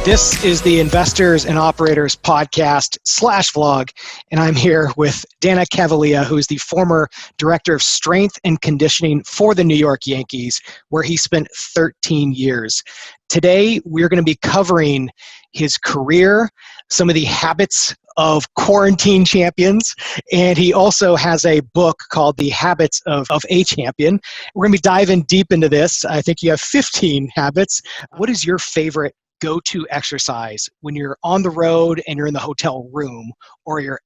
This is the Investors and Operators podcast / vlog, and I'm here with Dana Cavalea, who is the former Director of Strength and Conditioning for the New York Yankees, where he spent 13 years. Today, we're going to be covering his career, some of the habits of quarantine champions, and he also has a book called The Habits of a Champion. We're going to be diving deep into this. I think you have 15 habits. What is your favorite go-to exercise when you're on the road and you're in the hotel room, or your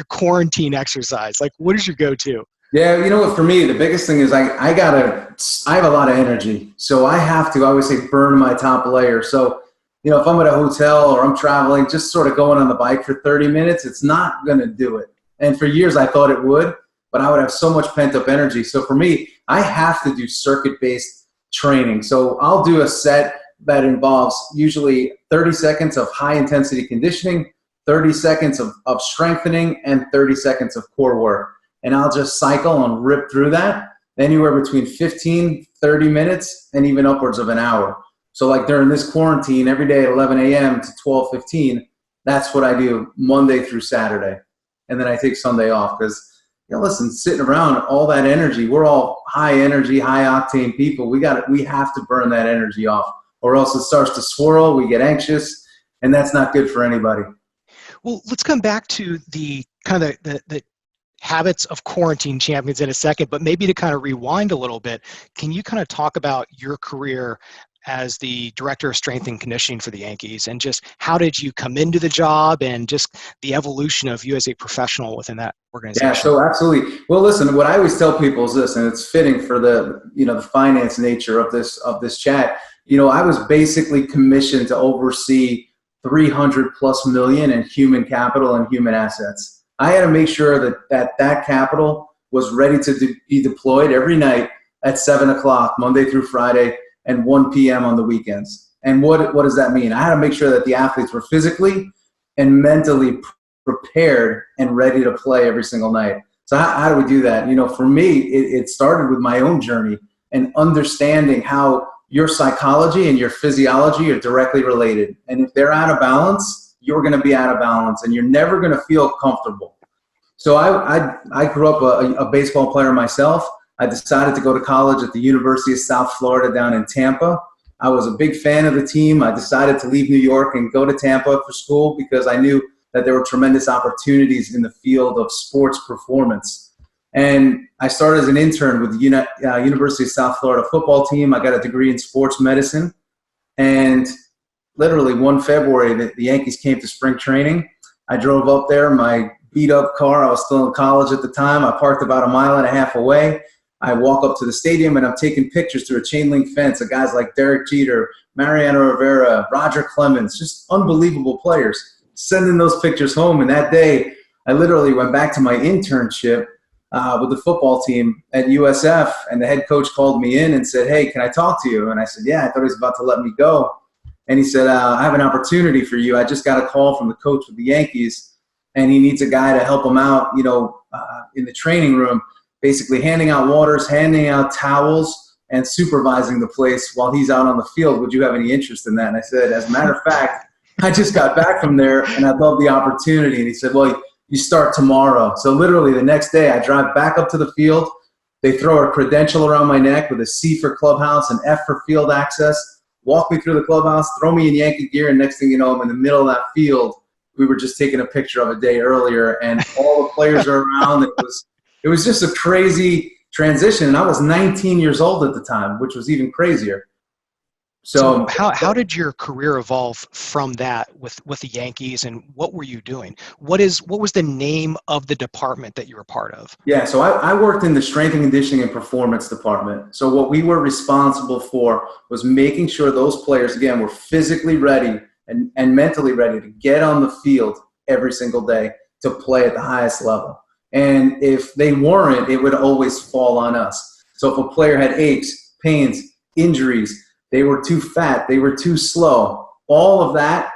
quarantine exercise? Like, what is your go-to? Yeah, you know what, for me, the biggest thing is I have a lot of energy. So I have to, I always say, burn my top layer. So, if I'm at a hotel or I'm traveling, just sort of going on the bike for 30 minutes, it's not going to do it. And for years I thought it would, but I would have so much pent up energy. So for me, I have to do circuit-based training. So I'll do a set that involves usually 30 seconds of high intensity conditioning, 30 seconds of strengthening, and 30 seconds of core work. And I'll just cycle and rip through that anywhere between 15, 30 minutes, and even upwards of an hour. So like during this quarantine, every day at 11 a.m. to 12:15, that's what I do Monday through Saturday. And then I take Sunday off because, listen, sitting around, all that energy, we're all high energy, high octane people. We have to burn that energy off, or else it starts to swirl, we get anxious, and that's not good for anybody. Well, let's come back to the kind of the habits of quarantine champions in a second, but maybe to kind of rewind a little bit, can you kind of talk about your career as the Director of Strength and Conditioning for the Yankees, and just how did you come into the job and just the evolution of you as a professional within that organization? Yeah, so absolutely. Well, listen, what I always tell people is this, and it's fitting for the finance nature of this chat. I was basically commissioned to oversee 300 plus million in human capital and human assets. I had to make sure that capital was ready to be deployed every night at 7 o'clock, Monday through Friday, and 1 p.m. on the weekends. And what does that mean? I had to make sure that the athletes were physically and mentally prepared and ready to play every single night. So how do we do that? For me, it started with my own journey and understanding how your psychology and your physiology are directly related. And if they're out of balance, you're going to be out of balance, and you're never going to feel comfortable. So I grew up a baseball player myself. I decided to go to college at the University of South Florida down in Tampa. I was a big fan of the team. I decided to leave New York and go to Tampa for school because I knew that there were tremendous opportunities in the field of sports performance. And I started as an intern with the University of South Florida football team. I got a degree in sports medicine. And literally one February, the Yankees came to spring training. I drove up there, my beat-up car. I was still in college at the time. I parked about 1.5 miles away. I walk up to the stadium, and I'm taking pictures through a chain link fence of guys like Derek Jeter, Mariano Rivera, Roger Clemens, just unbelievable players, sending those pictures home. And that day, I literally went back to my internship with the football team at USF, and the head coach called me in and said, "Hey, can I talk to you?" And I said, "Yeah." I thought he was about to let me go. And he said, "I have an opportunity for you. I just got a call from the coach of the Yankees, and he needs a guy to help him out, in the training room, basically handing out waters, handing out towels, and supervising the place while he's out on the field. Would you have any interest in that?" And I said, "As a matter of fact, I just got back from there, and I'd love the opportunity." And he said, "Well, you start tomorrow." So literally the next day, I drive back up to the field. They throw a credential around my neck with a C for clubhouse and F for field access, walk me through the clubhouse, throw me in Yankee gear, and next thing you know, I'm in the middle of that field we were just taking a picture of a day earlier, and all the players are around. It was just a crazy transition, and I was 19 years old at the time, which was even crazier. So how did your career evolve from that with the Yankees, and what were you doing? What was the name of the department that you were part of? Yeah, so I worked in the strength and conditioning and performance department. So what we were responsible for was making sure those players, again, were physically ready and mentally ready to get on the field every single day to play at the highest level. And if they weren't, it would always fall on us. So if a player had aches, pains, injuries, they were too fat, they were too slow, all of that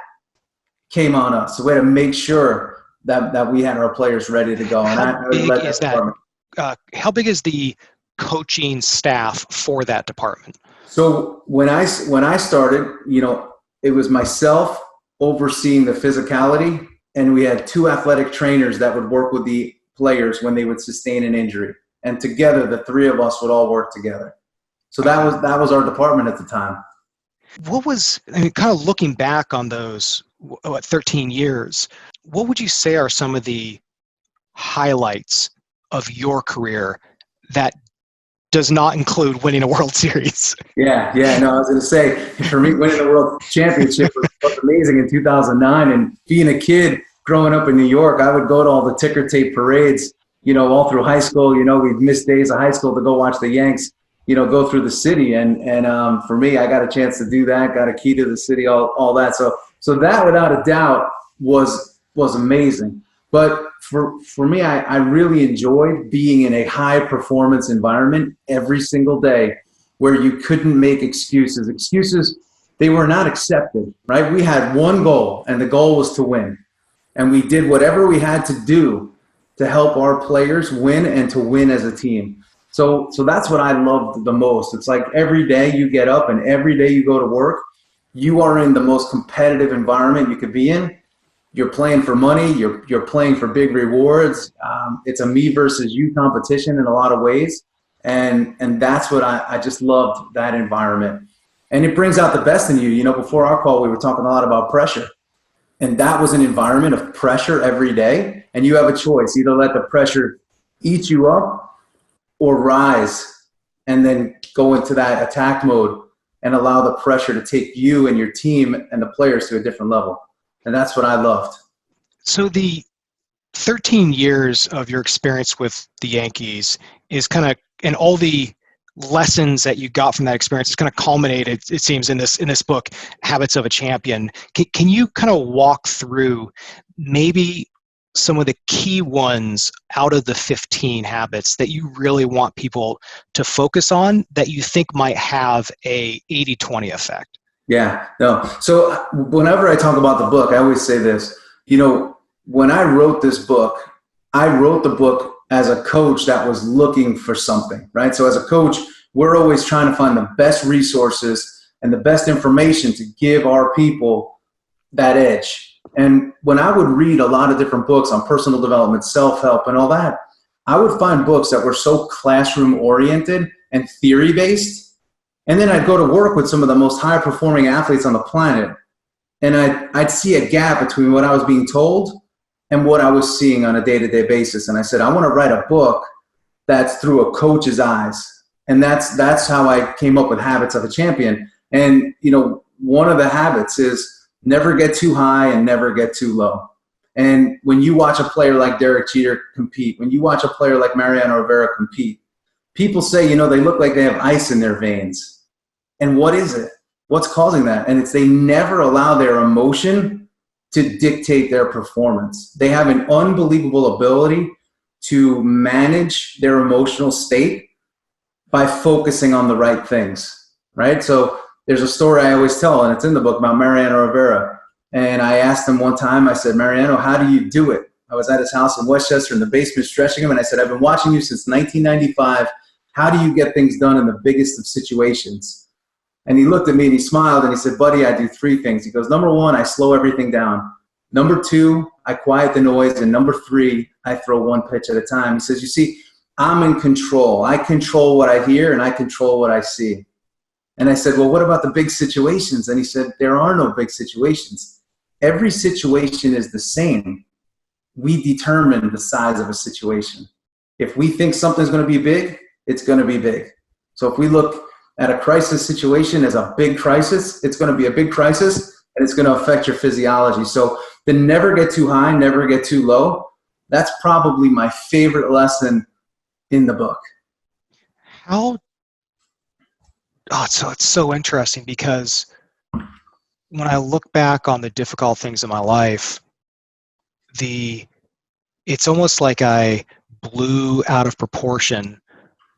came on us. So we had to make sure that we had our players ready to go. How big is the coaching staff for that department? So when I started, it was myself overseeing the physicality, and we had two athletic trainers that would work with the players when they would sustain an injury. And together, the three of us would all work together. So that was our department at the time. What was, kind of looking back on those 13 years, what would you say are some of the highlights of your career that does not include winning a World Series? Yeah. No, I was going to say, for me, winning the World Championship was amazing in 2009. And being a kid growing up in New York, I would go to all the ticker tape parades, all through high school. We'd miss days of high school to go watch the Yanks, go through the city. And for me, I got a chance to do that, got a key to the city, all that. So that, without a doubt, was amazing. But for me, I really enjoyed being in a high-performance environment every single day where you couldn't make excuses. Excuses, they were not accepted, right? We had one goal, and the goal was to win. And we did whatever we had to do to help our players win and to win as a team. So that's what I loved the most. It's like every day you get up and every day you go to work, you are in the most competitive environment you could be in. You're playing for money. You're playing for big rewards. It's a me versus you competition in a lot of ways. And that's what I just loved, that environment. And it brings out the best in you. Before our call, we were talking a lot about pressure. And that was an environment of pressure every day. And you have a choice. Either let the pressure eat you up or rise and then go into that attack mode and allow the pressure to take you and your team and the players to a different level. And that's what I loved. So the 13 years of your experience with the Yankees is kind of, and all the lessons that you got from that experience is kind of culminated, it seems, in this book, Habits of a Champion. Can you kind of walk through maybe some of the key ones out of the 15 habits that you really want people to focus on that you think might have a 80-20 effect? Yeah, no. So whenever I talk about the book, I always say this, when I wrote this book, I wrote the book as a coach that was looking for something, right? So as a coach, we're always trying to find the best resources and the best information to give our people that edge. And when I would read a lot of different books on personal development, self-help, and all that, I would find books that were so classroom-oriented and theory-based. And then I'd go to work with some of the most high-performing athletes on the planet, and I'd see a gap between what I was being told and what I was seeing on a day-to-day basis. And I said, I want to write a book that's through a coach's eyes. And that's how I came up with Habits of a Champion. And, one of the habits is never get too high and never get too low. And when you watch a player like Derek Jeter compete, when you watch a player like Mariano Rivera compete, people say, they look like they have ice in their veins. And what is it? What's causing that? And it's they never allow their emotion to dictate their performance. They have an unbelievable ability to manage their emotional state by focusing on the right things, right? So there's a story I always tell, and it's in the book, about Mariano Rivera. And I asked him one time, I said, Mariano, how do you do it? I was at his house in Westchester in the basement stretching him, and I said, I've been watching you since 1995. How do you get things done in the biggest of situations? And he looked at me and he smiled and he said, buddy, I do three things. He goes, number one, I slow everything down. Number two, I quiet the noise. And number three, I throw one pitch at a time. He says, you see, I'm in control. I control what I hear and I control what I see. And I said, well, what about the big situations? And he said, there are no big situations. Every situation is the same. We determine the size of a situation. If we think something's going to be big, it's going to be big. So if we look at a crisis situation as a big crisis, it's going to be a big crisis and it's going to affect your physiology. So the never get too high, never get too low, that's probably my favorite lesson in the book. It's so interesting because when I look back on the difficult things in my life, it's almost like I blew out of proportion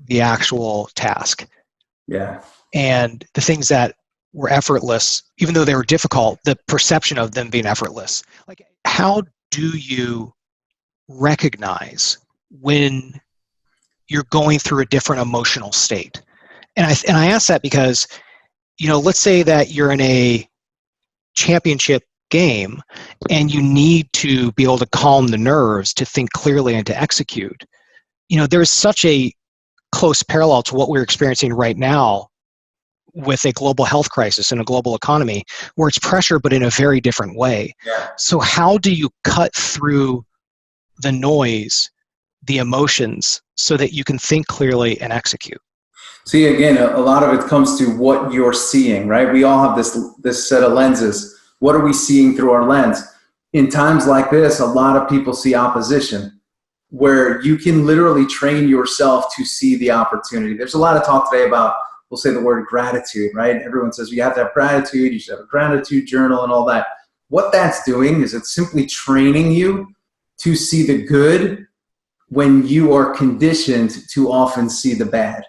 the actual task. Yeah. And the things that were effortless, even though they were difficult, the perception of them being effortless. Like, how do you recognize when you're going through a different emotional state. And I ask that because, let's say that you're in a championship game and you need to be able to calm the nerves to think clearly and to execute. There's such a close parallel to what we're experiencing right now with a global health crisis and a global economy where it's pressure, but in a very different way. Yeah. So how do you cut through the noise, the emotions, so that you can think clearly and execute? See, again, a lot of it comes to what you're seeing, right? We all have this set of lenses. What are we seeing through our lens? In times like this, a lot of people see opposition, where you can literally train yourself to see the opportunity. There's a lot of talk today about, we'll say the word gratitude, right? Everyone says you have to have gratitude, you should have a gratitude journal and all that. What that's doing is it's simply training you to see the good when you are conditioned to often see the bad.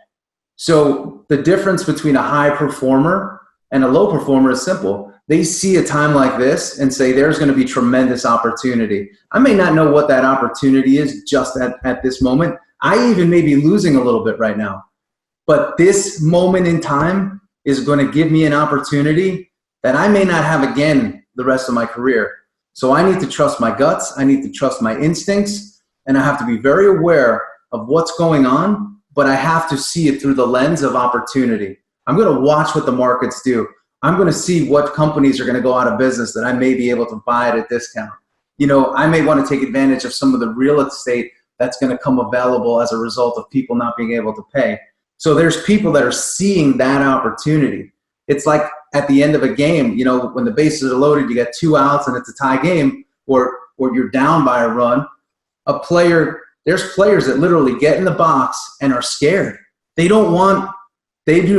So the difference between a high performer and a low performer is simple. They see a time like this and say there's going to be tremendous opportunity. I may not know what that opportunity is just at this moment. I even may be losing a little bit right now. But this moment in time is going to give me an opportunity that I may not have again the rest of my career. So I need to trust my guts. I need to trust my instincts. And I have to be very aware of what's going on, but I have to see it through the lens of opportunity. I'm going to watch what the markets do. I'm going to see what companies are going to go out of business that I may be able to buy at a discount. I may want to take advantage of some of the real estate that's going to come available as a result of people not being able to pay. So there's people that are seeing that opportunity. It's like at the end of a game, when the bases are loaded, you get 2 outs and it's a tie game, or you're down by a run. There's players that literally get in the box and are scared. They do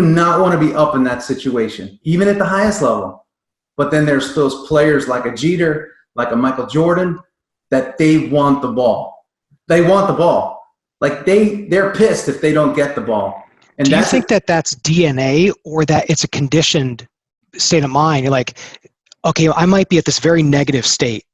not want to be up in that situation, even at the highest level. But then there's those players like a Jeter, like a Michael Jordan, that they want the ball. They want the ball. Like they're pissed if they don't get the ball. And do you think that that's DNA or that it's a conditioned state of mind? You're like, okay, I might be at this very negative state,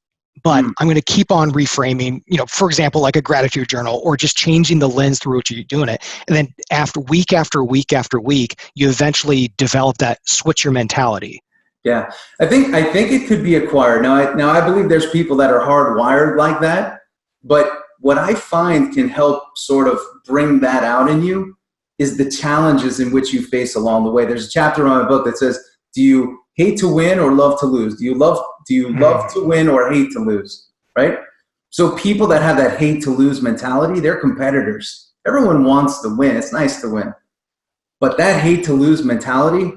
but I'm going to keep on reframing, for example, like a gratitude journal, or just changing the lens through which you're doing it. And then after week after week after week, you eventually develop that switch your mentality. Yeah, I think it could be acquired. Now I believe there's people that are hardwired like that, but what I find can help sort of bring that out in you is the challenges in which you face along the way. There's a chapter on my book that says, do you hate to win or love to lose? Do you love to win or hate to lose, right? So people that have that hate to lose mentality, they're competitors. Everyone wants to win. It's nice to win. But that hate to lose mentality,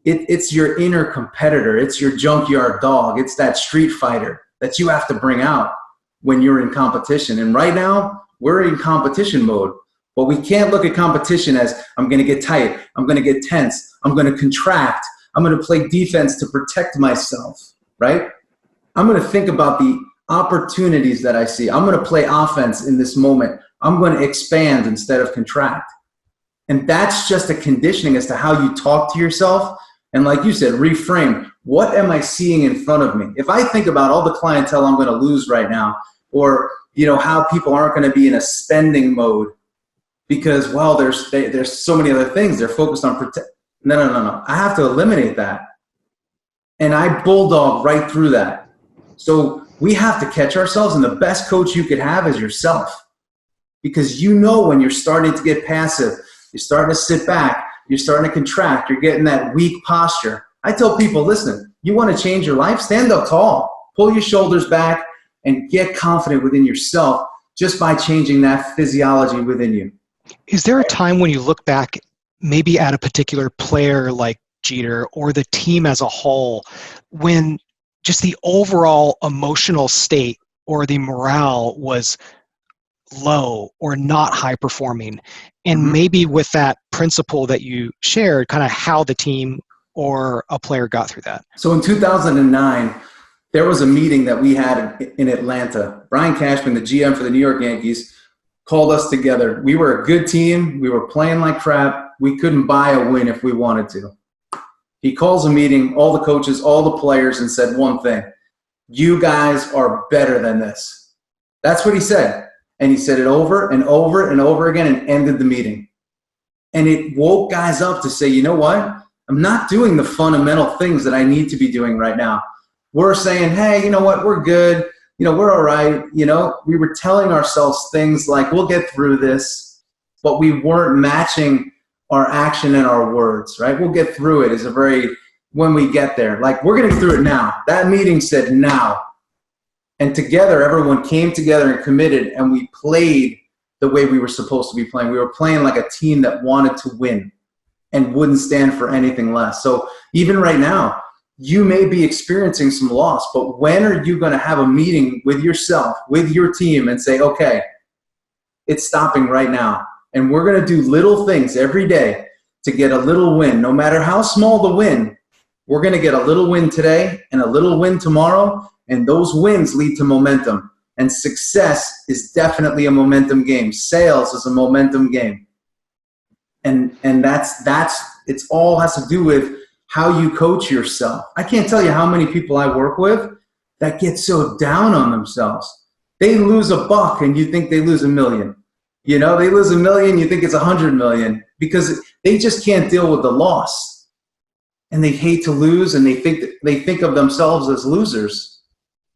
it's your inner competitor. It's your junkyard dog. It's that street fighter that you have to bring out when you're in competition. And right now, we're in competition mode. But we can't look at competition as I'm going to get tight, I'm going to get tense, I'm going to contract, I'm going to play defense to protect myself, right? I'm going to think about the opportunities that I see. I'm going to play offense in this moment. I'm going to expand instead of contract. And that's just a conditioning as to how you talk to yourself. And like you said, reframe. What am I seeing in front of me? If I think about all the clientele I'm going to lose right now, or how people aren't going to be in a spending mode because, well, there's so many other things. They're focused on protect. No. I have to eliminate that. And I bulldog right through that. So we have to catch ourselves, and the best coach you could have is yourself. Because when you're starting to get passive, you're starting to sit back, you're starting to contract, you're getting that weak posture. I tell people, listen, you want to change your life? Stand up tall. Pull your shoulders back and get confident within yourself just by changing that physiology within you. Is there a time when you look back maybe at a particular player like Jeter or the team as a whole when just the overall emotional state or the morale was low or not high performing? And maybe with that principle that you shared, kind of how the team or a player got through that. So in 2009, there was a meeting that we had in Atlanta. Brian Cashman, the GM for the New York Yankees, called us together. We were a good team. We were playing like crap. We couldn't buy a win if we wanted to. He calls a meeting, all the coaches, all the players, and said one thing: you guys are better than this. That's what he said. And he said it over and over and over again and ended the meeting. And it woke guys up to say, you know what? I'm not doing the fundamental things that I need to be doing right now. We're saying, hey, you know what? We're good. You know, we're all right. You know, we were telling ourselves things like, we'll get through this, but we weren't matching our action and our words, right? We'll get through it is a very, when we get there, like we're going to get through it now. That meeting said now. And together, everyone came together and committed, and we played the way we were supposed to be playing. We were playing like a team that wanted to win and wouldn't stand for anything less. So even right now, you may be experiencing some loss, but when are you going to have a meeting with yourself, with your team, and say, okay, it's stopping right now. And we're going to do little things every day to get a little win. No matter how small the win, we're going to get a little win today and a little win tomorrow, and those wins lead to momentum. And success is definitely a momentum game. Sales is a momentum game. And that's it's all has to do with how you coach yourself. I can't tell you how many people I work with that get so down on themselves. They lose $1 and you think they lose $1 million. You know, they lose $1 million, you think it's $100 million, because they just can't deal with the loss. And they hate to lose, and they think of themselves as losers.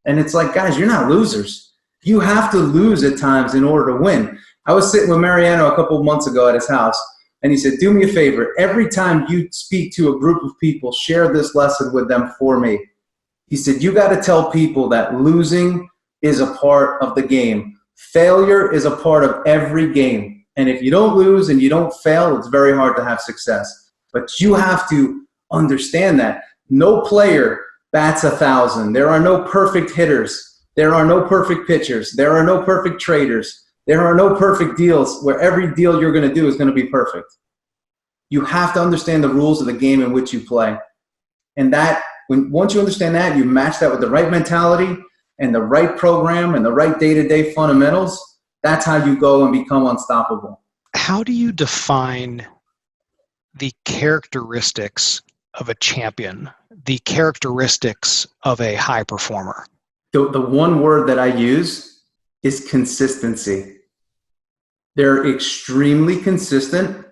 And it's like, guys, you're not losers. You have to lose at times in order to win. I was sitting with Mariano a couple of months ago at his house, and he said, do me a favor. Every time you speak to a group of people, share this lesson with them for me. He said, you got to tell people that losing is a part of the game. Failure is a part of every game. And if you don't lose and you don't fail, it's very hard to have success. But you have to understand that. No player bats 1,000. There are no perfect hitters. There are no perfect pitchers. There are no perfect traders. There are no perfect deals where every deal you're going to do is going to be perfect. You have to understand the rules of the game in which you play. And that, once you understand that, you match that with the right mentality and the right program and the right day-to-day fundamentals, that's how you go and become unstoppable. How do you define the characteristics of a champion, the characteristics of a high performer? The one word that I use is consistency. They're extremely consistent,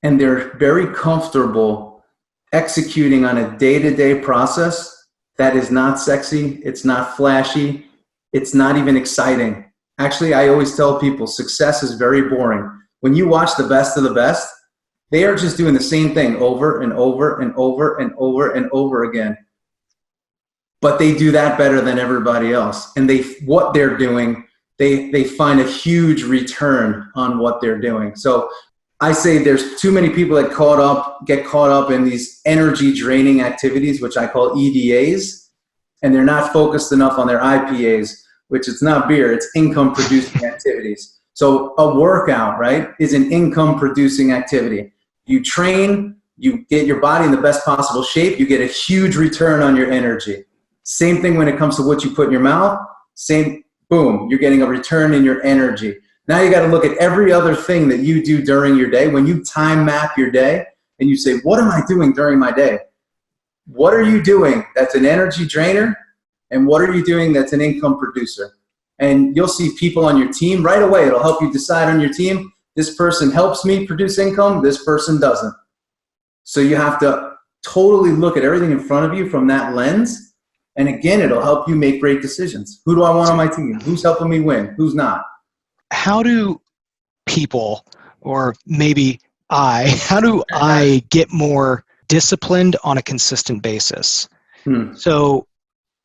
and they're very comfortable executing on a day-to-day process that is not sexy, it's not flashy, it's not even exciting. Actually, I always tell people success is very boring. When you watch the best of the best, they are just doing the same thing over and over and over and over and over again. But they do that better than everybody else. And what they're doing, they find a huge return on what they're doing. So I say there's too many people that get caught up in these energy draining activities, which I call EDAs, and they're not focused enough on their IPAs, which it's not beer, it's income producing activities. So a workout, right, is an income producing activity. You train, you get your body in the best possible shape, you get a huge return on your energy. Same thing when it comes to what you put in your mouth, boom, you're getting a return in your energy. Now you got to look at every other thing that you do during your day. When you time map your day and you say, what am I doing during my day? What are you doing that's an energy drainer? And what are you doing that's an income producer? And you'll see people on your team right away. It'll help you decide on your team. This person helps me produce income. This person doesn't. So you have to totally look at everything in front of you from that lens. And again, it'll help you make great decisions. Who do I want on my team? Who's helping me win? Who's not? How do people, or maybe how do I get more disciplined on a consistent basis? So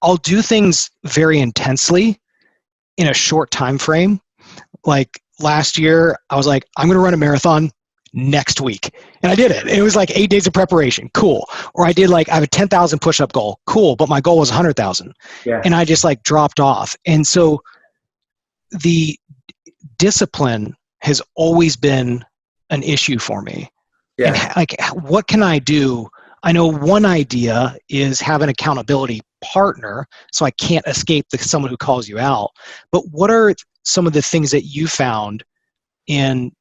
I'll do things very intensely in a short time frame. Like last year, I was like, I'm going to run a marathon next week. And I did it. It was like 8 days of preparation. Cool. Or I did I have a 10,000 push-up goal. Cool. But my goal was 100,000. Yeah. And I just dropped off. And so the discipline has always been an issue for me. Yeah. And what can I do? I know one idea is have an accountability partner, so I can't escape someone who calls you out. But what are some of the things that you found in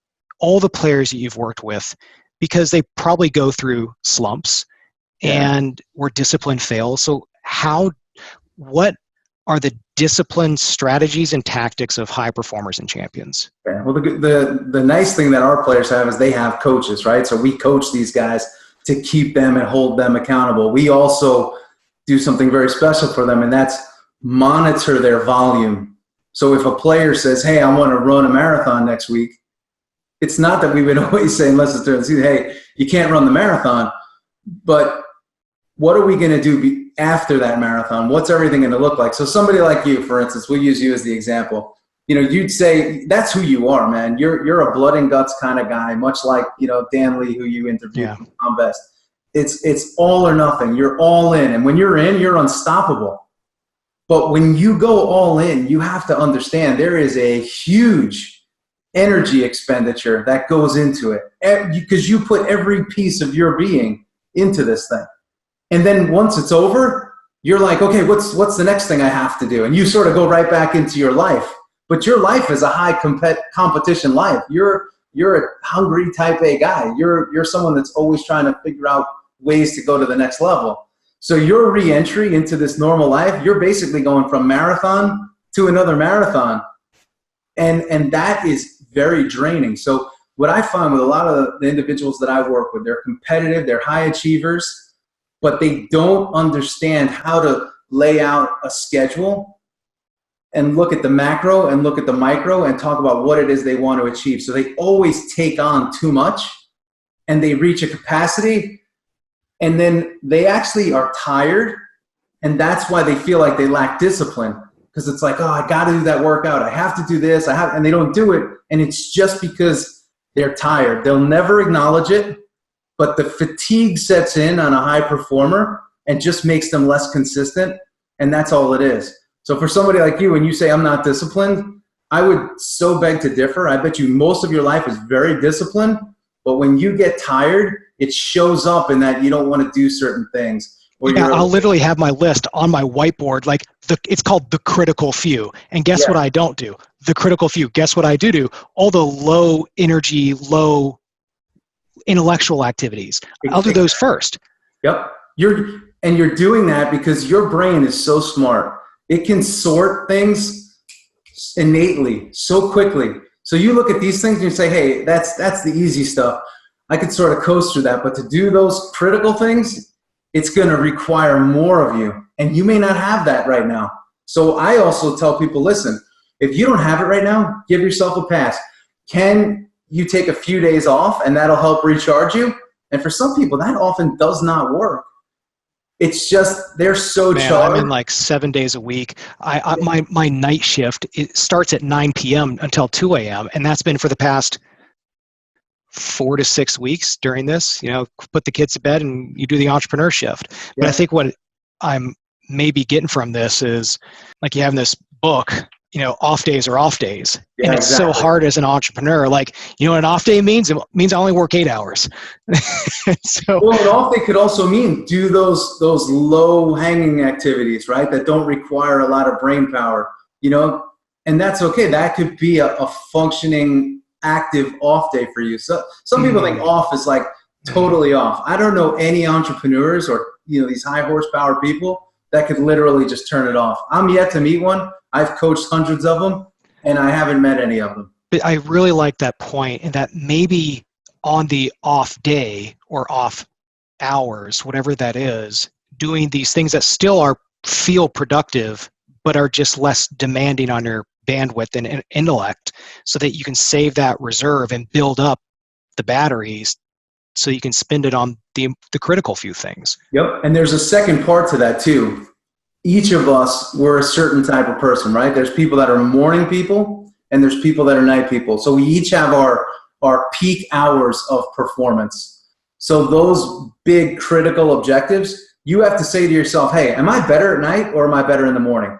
all the players that you've worked with? Because they probably go through slumps and where discipline fails. So what are the disciplined strategies and tactics of high performers and champions? Yeah. Well, the nice thing that our players have is they have coaches, right? So we coach these guys to keep them and hold them accountable. We also do something very special for them, and that's monitor their volume. So if a player says, hey, I want to run a marathon next week, it's not that we would always say, unless it's during the season, hey, you can't run the marathon, but what are we going to do after that marathon? What's everything going to look like? So somebody like you, for instance, we'll use you as the example. You'd say that's who you are, man. You're a blood and guts kind of guy, much like, Dan Lee, who you interviewed from Tom Best. It's all or nothing. You're all in. And when you're in, you're unstoppable. But when you go all in, you have to understand there is a huge energy expenditure that goes into it, because you put every piece of your being into this thing. And then once it's over, you're like, okay, what's the next thing I have to do? And you sort of go right back into your life. But your life is a high competition life. You're a hungry type A guy. You're someone that's always trying to figure out ways to go to the next level. So your re-entry into this normal life, you're basically going from marathon to another marathon. And that is very draining. So what I find with a lot of the individuals that I work with, they're competitive, they're high achievers, but they don't understand how to lay out a schedule and look at the macro and look at the micro and talk about what it is they want to achieve. So they always take on too much, and they reach a capacity, and then they actually are tired, and that's why they feel like they lack discipline, because it's like, oh, I got to do that workout. I have to do this. And they don't do it, and it's just because they're tired. They'll never acknowledge it, but the fatigue sets in on a high performer and just makes them less consistent, and that's all it is. So for somebody like you, when you say I'm not disciplined, I would so beg to differ. I bet you most of your life is very disciplined, but when you get tired, it shows up in that you don't want to do certain things. I'll literally have my list on my whiteboard, like it's called the critical few. And guess what I don't do? The critical few. Guess what I do? All the low energy, low intellectual activities. I'll do those first. Yep. You're doing that because your brain is so smart. It can sort things innately so quickly. So you look at these things and you say, hey, that's the easy stuff. I could sort of coast through that. But to do those critical things, it's going to require more of you. And you may not have that right now. So I also tell people, listen, if you don't have it right now, give yourself a pass. Can you take a few days off and that'll help recharge you? And for some people, that often does not work. It's just they're so charged. I'm in like 7 days a week. My night shift, it starts at 9 p.m. until 2 a.m. And that's been for the past 4 to 6 weeks during this. Put the kids to bed and you do the entrepreneur shift. But I think what I'm maybe getting from this is like you have this book, off days are off days. And it's so hard as an entrepreneur. Like, what an off day means? It means I only work 8 hours. Well, an off day could also mean do those low hanging activities, right? That don't require a lot of brain power, and that's okay. That could be a functioning active off day for you. So some people think off is like totally off. I don't know any entrepreneurs or, these high horsepower people that could literally just turn it off. I'm yet to meet one. I've coached hundreds of them, and I haven't met any of them. But I really like that point, and that maybe on the off day or off hours, whatever that is, doing these things that still feel productive, but are just less demanding on your bandwidth and intellect, so that you can save that reserve and build up the batteries so you can spend it on the critical few things. Yep, and there's a second part to that too. Each of us, we're a certain type of person, right? There's people that are morning people and there's people that are night people. So we each have our peak hours of performance. So those big critical objectives, you have to say to yourself, hey, am I better at night or am I better in the morning?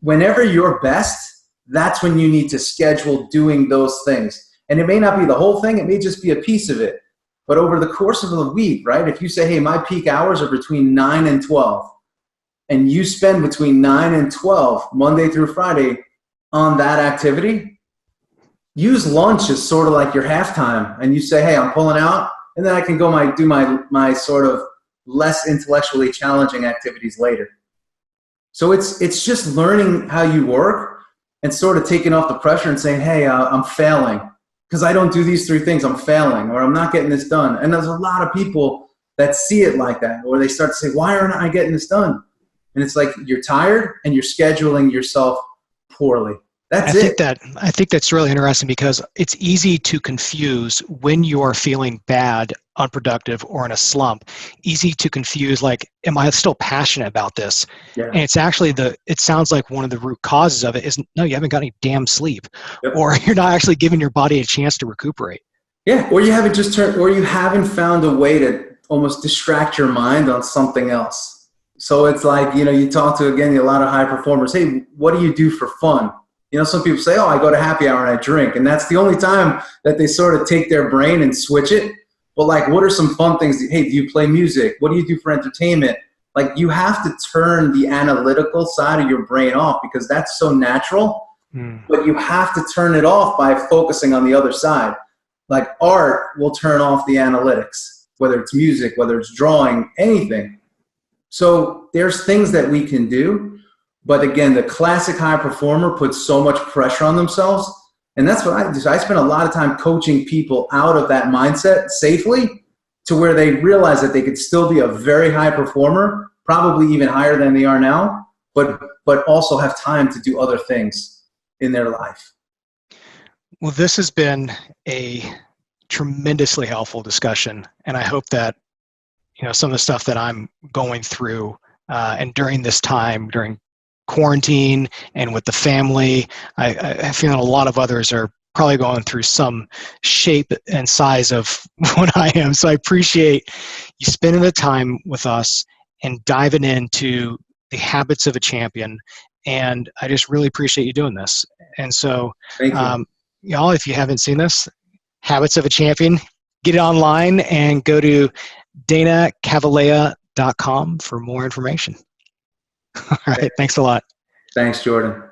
Whenever you're best, that's when you need to schedule doing those things. And it may not be the whole thing. It may just be a piece of it. But over the course of the week, right, if you say, hey, my peak hours are between 9 and 12, and you spend between 9 and 12, Monday through Friday, on that activity, use lunch as sort of like your halftime. And you say, hey, I'm pulling out, and then I can go do my sort of less intellectually challenging activities later. So it's just learning how you work and sort of taking off the pressure and saying, hey, I'm failing because I don't do these 3 things. I'm failing, or I'm not getting this done. And there's a lot of people that see it like that, or they start to say, why aren't I getting this done? And it's like, you're tired and you're scheduling yourself poorly. That's it. I think that's really interesting because it's easy to confuse when you are feeling bad, unproductive, or in a slump. Easy to confuse, like, am I still passionate about this? Yeah. And it's actually it sounds like one of the root causes of it is, no, you haven't got any damn sleep. Yep. Or you're not actually giving your body a chance to recuperate. Yeah, or you haven't found a way to almost distract your mind on something else. So it's like, you talk to, again, a lot of high performers. Hey, what do you do for fun? Some people say, oh, I go to happy hour and I drink. And that's the only time that they sort of take their brain and switch it. But like, what are some fun things? Hey, do you play music? What do you do for entertainment? Like, you have to turn the analytical side of your brain off because that's so natural. But you have to turn it off by focusing on the other side. Like, art will turn off the analytics, whether it's music, whether it's drawing, anything. So there's things that we can do. But again, the classic high performer puts so much pressure on themselves. And that's what I do. I spend a lot of time coaching people out of that mindset safely to where they realize that they could still be a very high performer, probably even higher than they are now, but also have time to do other things in their life. Well, this has been a tremendously helpful discussion. And I hope that, some of the stuff that I'm going through and during this time, during quarantine and with the family, I feel a lot of others are probably going through some shape and size of what I am. So I appreciate you spending the time with us and diving into the habits of a champion. And I just really appreciate you doing this. And so, y'all, if you haven't seen this, Habits of a Champion, get it online and go to DanaCavalea.com for more information. All right. Thanks a lot. Thanks, Jordan.